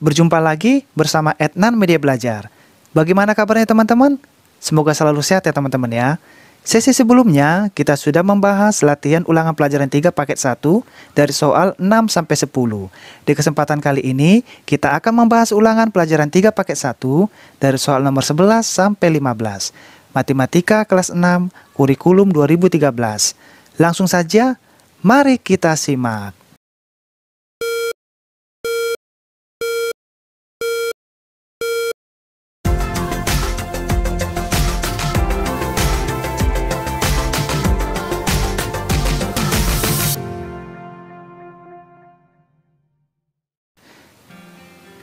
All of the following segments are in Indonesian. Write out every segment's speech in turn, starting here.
Berjumpa lagi bersama Adnan Media Belajar. Bagaimana kabarnya teman-teman? Semoga selalu sehat ya teman-teman ya. Sesi sebelumnya kita sudah membahas latihan ulangan pelajaran 3 paket 1 dari soal 6 sampai 10. Di kesempatan kali ini kita akan membahas ulangan pelajaran 3 paket 1 dari soal nomor 11 sampai 15. Matematika kelas 6 kurikulum 2013. Langsung saja, mari kita simak.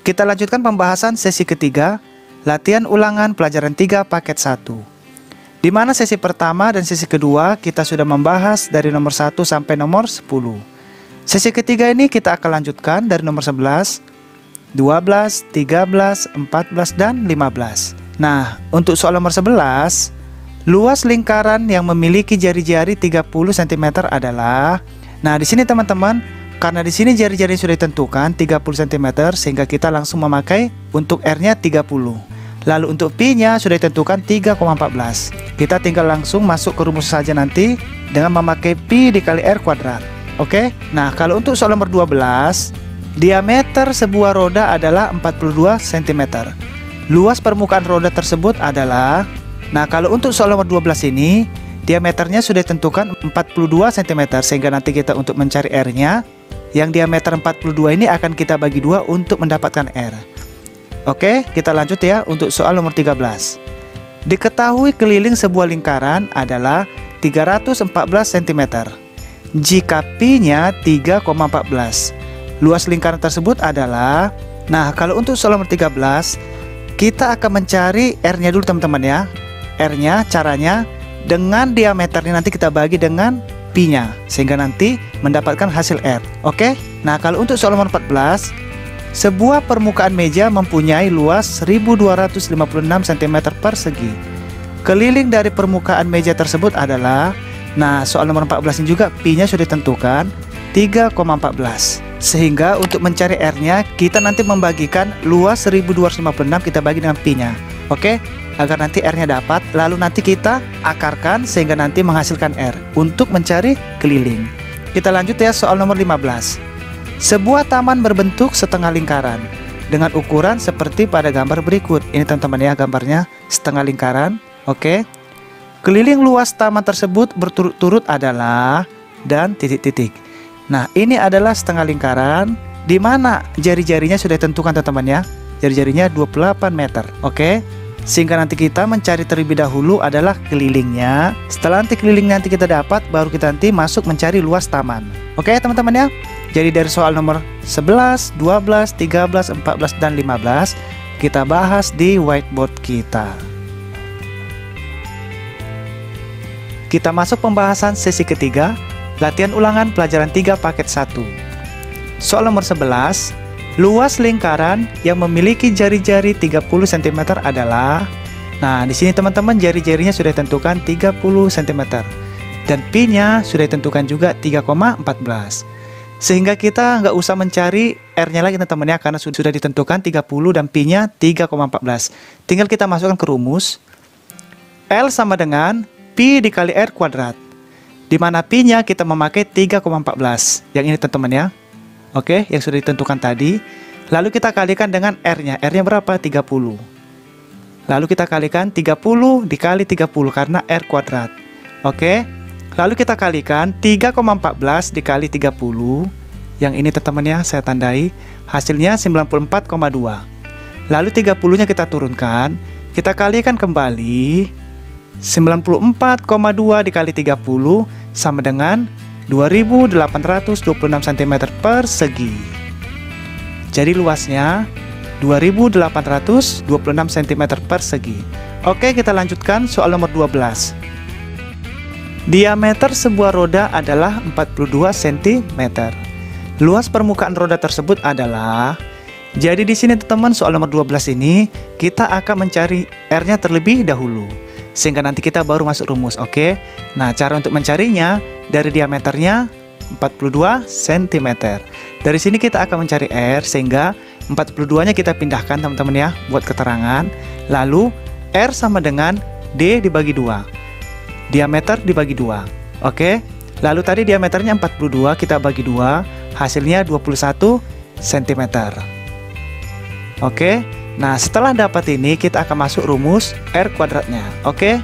Kita lanjutkan pembahasan sesi ketiga, latihan ulangan pelajaran 3 paket 1. Di mana sesi pertama dan sesi kedua kita sudah membahas dari nomor 1 sampai nomor 10. Sesi ketiga ini kita akan lanjutkan dari nomor 11, 12, 13, 14, dan 15. Nah, untuk soal nomor 11, luas lingkaran yang memiliki jari-jari 30 cm adalah, nah di sini teman-teman, karena di sini jari-jari sudah ditentukan 30 cm sehingga kita langsung memakai untuk R-nya 30. Lalu untuk Pi-nya sudah ditentukan 3,14. Kita tinggal langsung masuk ke rumus saja nanti dengan memakai Pi dikali R kuadrat. Oke? Nah, kalau untuk soal nomor 12, diameter sebuah roda adalah 42 cm. Luas permukaan roda tersebut adalah, nah kalau untuk soal nomor 12 ini, diameternya sudah ditentukan 42 cm sehingga nanti kita untuk mencari R-nya, yang diameter 42 ini akan kita bagi 2 untuk mendapatkan R. Oke, kita lanjut ya untuk soal nomor 13. Diketahui keliling sebuah lingkaran adalah 314 cm. Jika Pi-nya 3,14. Luas lingkaran tersebut adalah, nah kalau untuk soal nomor 13, kita akan mencari R-nya dulu teman-teman ya. R-nya caranya dengan diameternya nanti kita bagi dengan Pi-nya sehingga nanti mendapatkan hasil R. Oke? Nah, kalau untuk soal nomor 14, sebuah permukaan meja mempunyai luas 1256 cm persegi. Keliling dari permukaan meja tersebut adalah, nah soal nomor 14 ini juga Pi-nya sudah ditentukan 3,14. Sehingga untuk mencari R-nya kita nanti membagikan luas 1256 kita bagi dengan Pi-nya. Oke? Agar nanti R-nya dapat, lalu nanti kita akarkan sehingga nanti menghasilkan R untuk mencari keliling. Kita lanjut ya soal nomor 15. Sebuah taman berbentuk setengah lingkaran dengan ukuran seperti pada gambar berikut. Ini teman-teman ya gambarnya setengah lingkaran. Oke. Keliling luas taman tersebut berturut-turut adalah, dan titik-titik. Nah, ini adalah setengah lingkaran di mana jari-jarinya sudah ditentukan teman-teman ya. Jari-jarinya 28 meter. Oke. Sehingga nanti kita mencari terlebih dahulu adalah kelilingnya. Setelah nanti keliling nanti kita dapat, baru kita nanti masuk mencari luas taman. Oke teman-teman ya. Jadi dari soal nomor 11, 12, 13, 14, dan 15 kita bahas di whiteboard kita. Kita masuk pembahasan sesi ketiga, latihan ulangan pelajaran 3 paket 1. Soal nomor 11, luas lingkaran yang memiliki jari-jari 30 cm adalah, nah di sini teman-teman jari-jarinya sudah ditentukan 30 cm dan Pi-nya sudah ditentukan juga 3,14. Sehingga kita nggak usah mencari R-nya lagi teman-teman ya, karena sudah ditentukan 30 dan Pi-nya 3,14. Tinggal kita masukkan ke rumus L sama dengan Pi dikali R kuadrat, di mana Pi-nya kita memakai 3,14. Yang ini teman-teman ya. Oke, yang sudah ditentukan tadi. Lalu kita kalikan dengan R-nya. R-nya berapa? 30. Lalu kita kalikan 30 dikali 30 karena R kuadrat. Oke. Lalu kita kalikan 3,14 dikali 30. Yang ini teman-teman ya, saya tandai. Hasilnya 94,2. Lalu 30-nya kita turunkan. Kita kalikan kembali. 94,2 dikali 30 sama dengan 2826 cm persegi. Jadi luasnya 2826 cm persegi. Oke, kita lanjutkan soal nomor 12. Diameter sebuah roda adalah 42 cm. Luas permukaan roda tersebut adalah, jadi di sini teman-teman soal nomor 12 ini kita akan mencari R-nya terlebih dahulu. Sehingga nanti kita baru masuk rumus, oke? Nah, cara untuk mencarinya dari diameternya 42 cm. Dari sini kita akan mencari R, sehingga 42-nya kita pindahkan teman-teman ya, buat keterangan. Lalu R sama dengan D dibagi 2. Diameter dibagi 2. Oke. Lalu tadi diameternya 42, kita bagi 2, hasilnya 21 cm. Oke. Nah, setelah dapat ini kita akan masuk rumus R kuadratnya. Oke.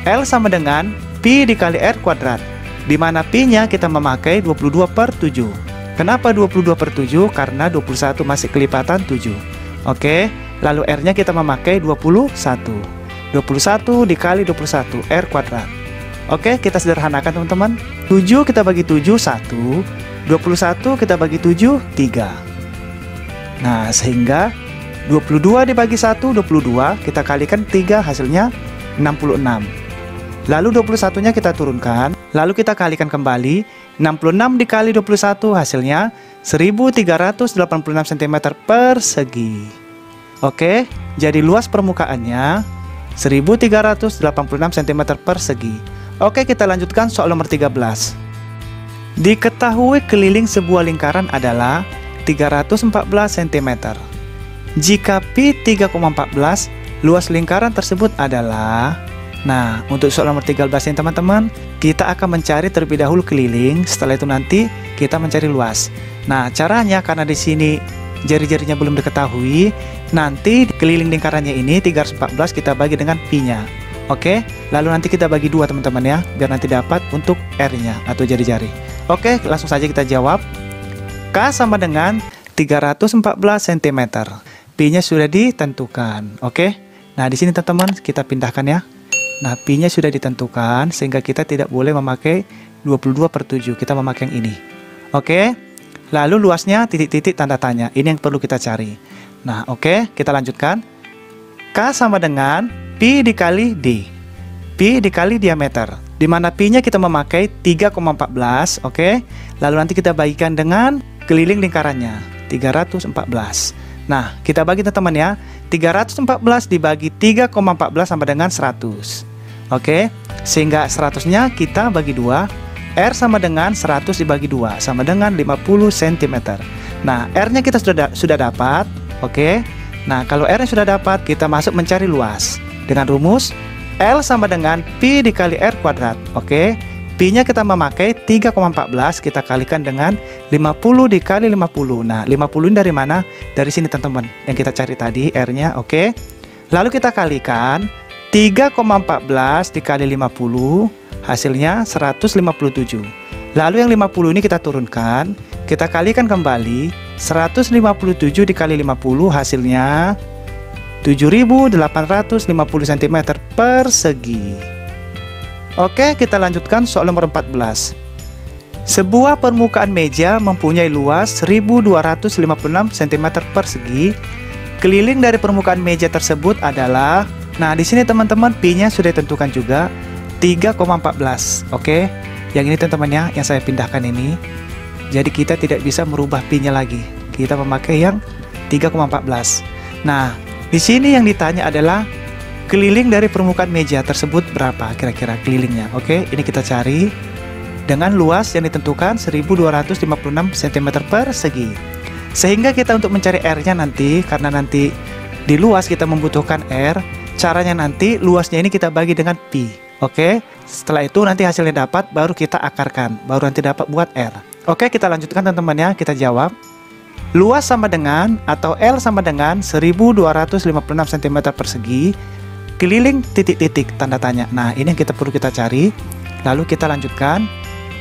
L sama dengan Pi dikali R kuadrat, di mana Pi-nya kita memakai 22/7. Kenapa 22/7? Karena 21 masih kelipatan 7. Oke. Lalu R-nya kita memakai 21. 21 dikali 21 R kuadrat. Oke, kita sederhanakan teman-teman. 7 kita bagi 7 1, 21 kita bagi 7 3. Nah, sehingga 22 dibagi 1 22, kita kalikan 3 hasilnya 66. Lalu 21-nya kita turunkan, lalu kita kalikan kembali. 66 dikali 21 hasilnya 1386 cm persegi. Oke, jadi luas permukaannya 1386 cm persegi. Oke, kita lanjutkan soal nomor 13. Diketahui keliling sebuah lingkaran adalah 314 cm. Jika Pi 3,14, luas lingkaran tersebut adalah... Nah, untuk soal nomor 13 ini teman-teman, kita akan mencari terlebih dahulu keliling, setelah itu nanti kita mencari luas. Nah, caranya karena di sini jari-jarinya belum diketahui, nanti keliling lingkarannya ini 314 kita bagi dengan Pi-nya. Oke, lalu nanti kita bagi 2 teman-teman ya, biar nanti dapat untuk R-nya atau jari-jari. Oke, langsung saja kita jawab. K sama dengan 314 cm. Pi-nya sudah ditentukan. Oke. Nah, di sini teman-teman kita pindahkan ya. Nah, Pi-nya sudah ditentukan sehingga kita tidak boleh memakai 22/7. Kita memakai yang ini. Oke. Lalu luasnya titik-titik tanda tanya. Ini yang perlu kita cari. Nah, oke, kita lanjutkan. K sama dengan Pi dikali D. Pi dikali diameter. Di mana Pi-nya kita memakai 3,14, oke. Lalu nanti kita bagikan dengan keliling lingkarannya 314. Nah, kita bagi teman-teman ya. 314 dibagi 3,14 sama dengan 100. Oke, sehingga 100-nya kita bagi 2. R sama dengan 100 dibagi 2 sama dengan 50 cm. Nah, R-nya kita sudah dapat. Oke. Nah, kalau R-nya sudah dapat, kita masuk mencari luas dengan rumus L sama dengan Pi dikali R kuadrat. Oke. Pi-nya kita memakai 3,14, kita kalikan dengan 50 dikali 50. Nah, 50 ini dari mana? Dari sini teman-teman, yang kita cari tadi R-nya. Oke. Lalu kita kalikan 3,14 dikali 50, hasilnya 157. Lalu yang 50 ini kita turunkan, kita kalikan kembali. 157 dikali 50 hasilnya 7.850 cm persegi. Oke, kita lanjutkan soal nomor 14. Sebuah permukaan meja mempunyai luas 1256 cm persegi. Keliling dari permukaan meja tersebut adalah... Nah, di sini teman-teman Pi-nya sudah ditentukan juga 3,14. Oke. Yang ini teman-teman ya, yang saya pindahkan ini. Jadi kita tidak bisa merubah Pi-nya lagi. Kita memakai yang 3,14. Nah, di sini yang ditanya adalah keliling dari permukaan meja tersebut berapa kira-kira kelilingnya. Oke, ini kita cari dengan luas yang ditentukan 1256 cm persegi. Sehingga kita untuk mencari R-nya nanti, karena nanti di luas kita membutuhkan R, caranya nanti luasnya ini kita bagi dengan Pi. Oke, setelah itu nanti hasilnya dapat, baru kita akarkan, baru nanti dapat buat R. Oke, kita lanjutkan teman-teman ya, kita jawab. Luas sama dengan atau L sama dengan 1256 cm persegi, keliling titik-titik tanda tanya. Nah, ini yang kita perlu kita cari. Lalu kita lanjutkan.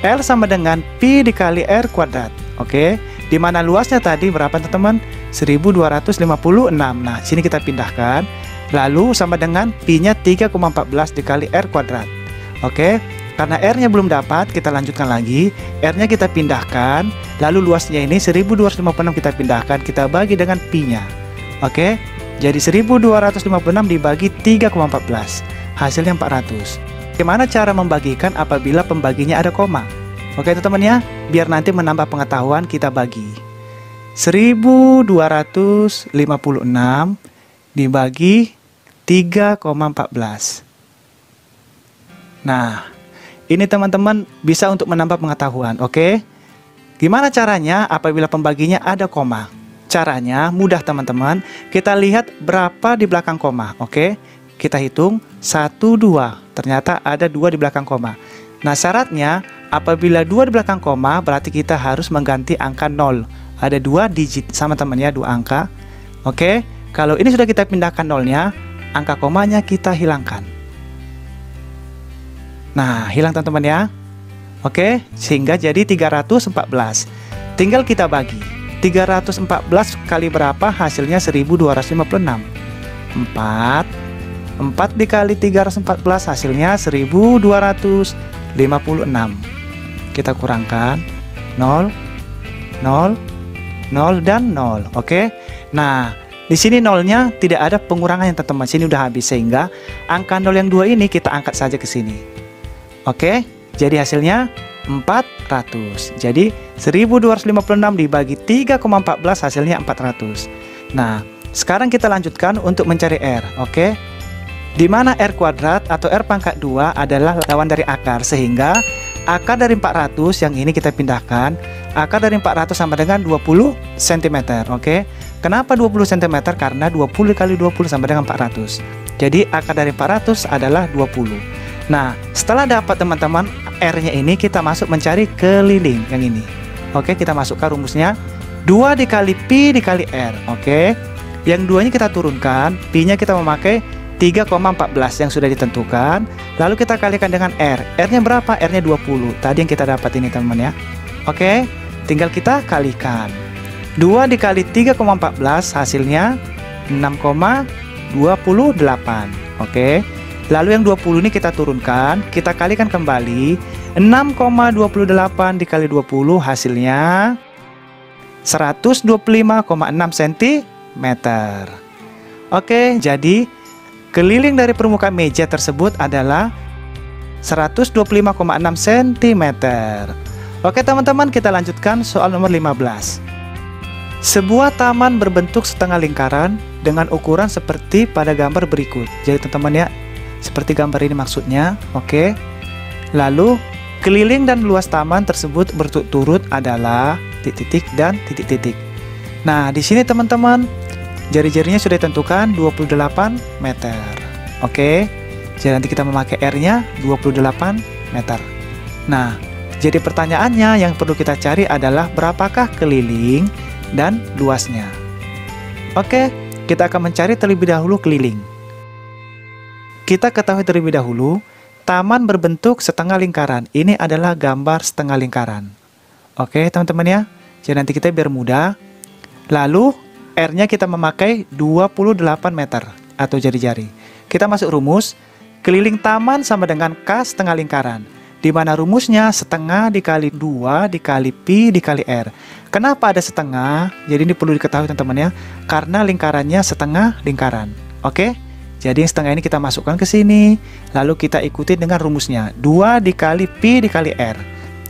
L sama dengan Pi dikali R kuadrat. Oke, di mana luasnya tadi berapa teman-teman? 1256. Nah, sini kita pindahkan. Lalu sama dengan Pi-nya 3,14 dikali R kuadrat. Oke, karena R-nya belum dapat, kita lanjutkan lagi. R-nya kita pindahkan. Lalu luasnya ini 1256 kita pindahkan, kita bagi dengan Pi-nya. Oke, jadi 1256 dibagi 3,14. Hasilnya 400. Bagaimana cara membagikan apabila pembaginya ada koma? Oke teman-teman ya, biar nanti menambah pengetahuan kita bagi 1256 dibagi 3,14. Nah, ini teman-teman bisa untuk menambah pengetahuan. Oke, gimana caranya apabila pembaginya ada koma? Caranya mudah teman-teman. Kita lihat berapa di belakang koma. Oke, kita hitung 1, 2. Ternyata ada 2 di belakang koma. Nah, syaratnya apabila 2 di belakang koma berarti kita harus mengganti angka 0. Ada 2 digit sama temannya, 2 angka. Oke, kalau ini sudah kita pindahkan nolnya, angka komanya kita hilangkan. Nah, hilang teman-teman ya. Oke, sehingga jadi 314. Tinggal kita bagi. 314 kali berapa? Hasilnya 1256. 4 dikali 314 hasilnya 1256. Kita kurangkan 0, 0, 0 dan 0. Oke. Nah, di sini nolnya tidak ada pengurangan yang teman-teman. Sini udah habis sehingga angka 0 yang 2 ini kita angkat saja ke sini. Oke. Jadi hasilnya 400. Jadi 1256 dibagi 3,14 hasilnya 400. Nah, sekarang kita lanjutkan untuk mencari R. Oke. Di mana R kuadrat atau R pangkat 2 adalah lawan dari akar, sehingga akar dari 400 yang ini kita pindahkan. Akar dari 400 sama dengan 20 cm. Oke. Kenapa 20 cm? Karena 20 kali 20 sama dengan 400. Jadi akar dari 400 adalah 20. Nah, setelah dapat teman-teman R-nya ini, kita masuk mencari keliling yang ini. Oke, kita masukkan rumusnya 2 dikali pi dikali R. Oke. Yang 2-nya kita turunkan, pi-nya kita memakai 3,14 yang sudah ditentukan. Lalu kita kalikan dengan R. R-nya berapa? R-nya 20. Tadi yang kita dapat ini teman-teman ya. Oke, tinggal kita kalikan. 2 dikali 3,14 hasilnya 6,28. Oke. Lalu yang 20 ini kita turunkan, kita kalikan kembali. 6,28 dikali 20 hasilnya 125,6 cm. Oke, jadi keliling dari permukaan meja tersebut adalah 125,6 cm. Oke teman-teman, kita lanjutkan soal nomor 15. Sebuah taman berbentuk setengah lingkaran dengan ukuran seperti pada gambar berikut. Jadi teman-teman ya, seperti gambar ini maksudnya. Oke. Lalu keliling dan luas taman tersebut berturut-turut adalah titik-titik dan titik-titik. Nah, di sini teman-teman, jari-jarinya sudah ditentukan 28 meter. Oke. Jadi nanti kita memakai R-nya 28 meter. Nah, jadi pertanyaannya yang perlu kita cari adalah berapakah keliling dan luasnya. Oke, kita akan mencari terlebih dahulu keliling. Kita ketahui terlebih dahulu, taman berbentuk setengah lingkaran. Ini adalah gambar setengah lingkaran. Oke, teman-teman ya. Jadi nanti kita biar mudah. Lalu, R-nya kita memakai 28 meter atau jari-jari. Kita masuk rumus, keliling taman sama dengan K setengah lingkaran. Di mana rumusnya setengah dikali 2 dikali pi dikali R. Kenapa ada setengah? Jadi ini perlu diketahui teman-teman ya, karena lingkarannya setengah lingkaran. Oke? Jadi yang setengah ini kita masukkan ke sini, lalu kita ikuti dengan rumusnya 2 dikali pi dikali R.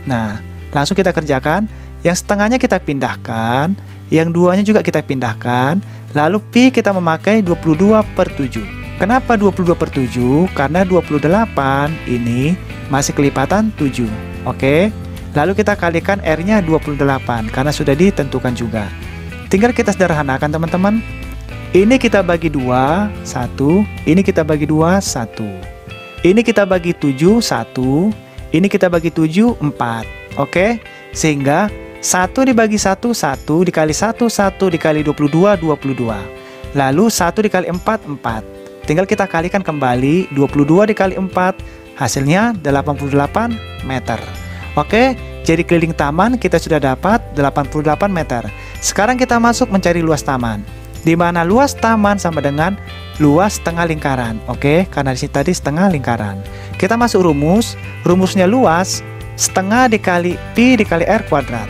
Nah, langsung kita kerjakan. Yang setengahnya kita pindahkan, yang duanya juga kita pindahkan, lalu pi kita memakai 22/7. Kenapa 22/7? Karena 28 ini masih kelipatan 7. Oke. Lalu kita kalikan R-nya 28 karena sudah ditentukan juga. Tinggal kita sederhanakan teman-teman. Ini kita bagi 2, 1. Ini kita bagi 2, 1. Ini kita bagi 7, 1. Ini kita bagi 7, 4. Oke. Sehingga 1 dibagi 1, 1. Dikali 1, 1. Dikali 22, 22. Lalu 1 dikali 4, 4. Tinggal kita kalikan kembali, 22 dikali 4, hasilnya 88 meter. Oke, jadi keliling taman kita sudah dapat 88 meter. Sekarang kita masuk mencari luas taman. Di mana luas taman sama dengan luas setengah lingkaran. Oke, karena di sini tadi setengah lingkaran. Kita masuk rumus, rumusnya luas setengah dikali pi dikali R kuadrat.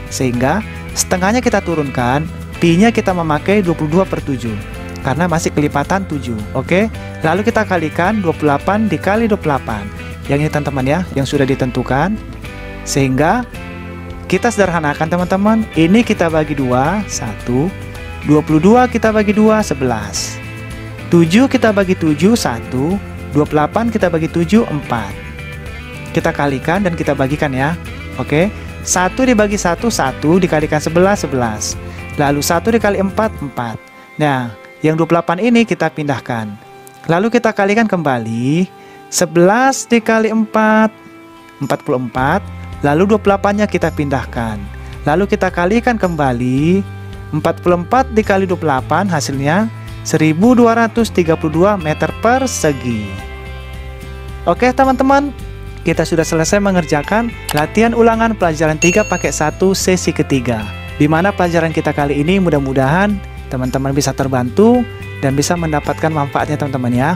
Sehingga setengahnya kita turunkan, pi-nya kita memakai 22/7. Karena masih kelipatan 7. Oke. Lalu kita kalikan 28 dikali 28. Yang ini teman-teman ya, yang sudah ditentukan. Sehingga kita sederhanakan teman-teman. Ini kita bagi 2, 1. 22 kita bagi 2, 11. 7 kita bagi 7, 1. 28 kita bagi 7, 4. Kita kalikan dan kita bagikan ya. Oke. 1 dibagi 1, 1. Dikalikan 11, 11. Lalu 1 dikali 4, 4. Nah, yang 28 ini kita pindahkan. Lalu kita kalikan kembali. 11 dikali 4, 44. Lalu 28-nya kita pindahkan. Lalu kita kalikan kembali. 44 dikali 28 hasilnya 1232 meter persegi. Oke teman-teman, kita sudah selesai mengerjakan latihan ulangan pelajaran 3 paket 1 sesi ketiga. Di mana pelajaran kita kali ini mudah-mudahan teman-teman bisa terbantu dan bisa mendapatkan manfaatnya teman-teman ya.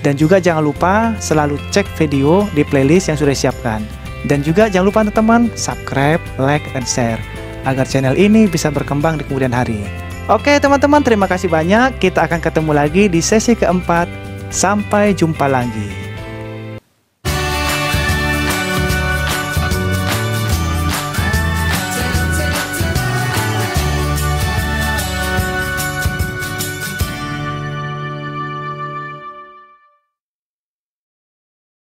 Dan juga jangan lupa selalu cek video di playlist yang sudah disiapkan. Dan juga jangan lupa teman-teman subscribe, like, dan share agar channel ini bisa berkembang di kemudian hari. Oke teman-teman, terima kasih banyak. Kita akan ketemu lagi di sesi keempat. Sampai jumpa lagi.